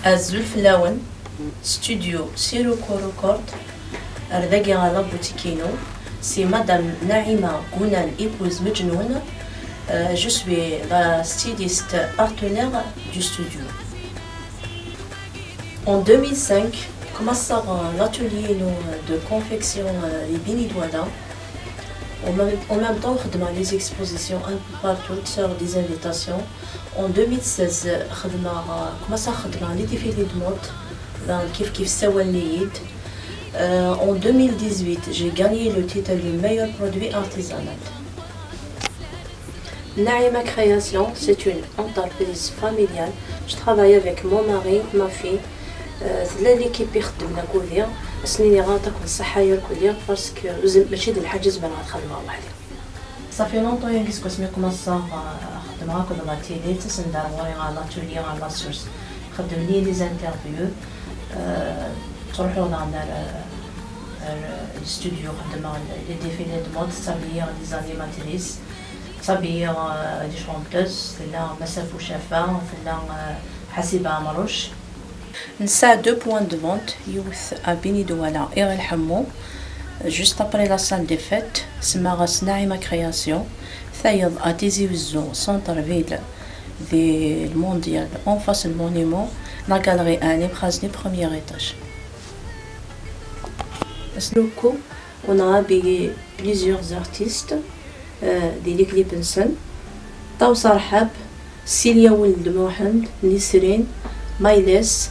الزلفلاون studio Sirocco Record Ardagi Ghala Boutikino. C'est Madame Naïma Gounan, épouse Mejnoun. Je suis la styliste partenaire du studio. En 2005, commence l'atelier de confection les Bini Douala. En même temps, on a les expositions un peu partout, des invitations. En 2016, on commence à faire les défilés de mode dans Kif Sawalniyid. En 2018, j'ai gagné le titre du meilleur produit artisanal. Naïma Création, c'est une entreprise familiale. Je travaille avec mon mari, ma fille. C'est l'équipe qui خدمنا كل يوم سنين غاتك الصحة كل يوم باسكو ماشي د الحاجز بلا نخدموا وحدي. صافي لونطو ينقص كوسمي كوماسا خدمها كل ما تيلي تسندار وري على تولي على سورس خدمني لي زانترفيو تروحوا لنا الاستوديو خدمنا لي ديفيلي دو مود صابيير لي زانيماتريس صابيير لي شونتوز لا مسافو شافا لا حسيبه مروش. نسا 2 points de vente youth à Bini Douala et El Hamou juste après la salle des fêtes سماغاس ناعمة création ثايض à Tizi Ouzou centre-ville du mondial en face du monument la galerie Anne Khazни premier étage. Locaux on a habillé plusieurs artistes des clips Nsen Tawsar Hab Silia Ould Mohamed Nisrine Maïdes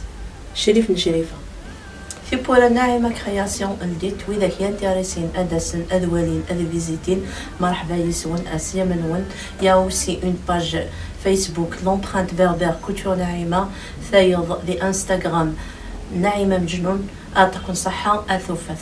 شريف نشريفة في بولا ناعمة كرياسيون الديت وإذا كان تاريسين أدسن أدوالين أدفيزيتين مرحبا يسون أسيا منون يا aussi une page Facebook l'empreinte berbère couture ناعمة ثايض لإنستغرام ناعمة مجنون أعطيكم صحة أثوفث.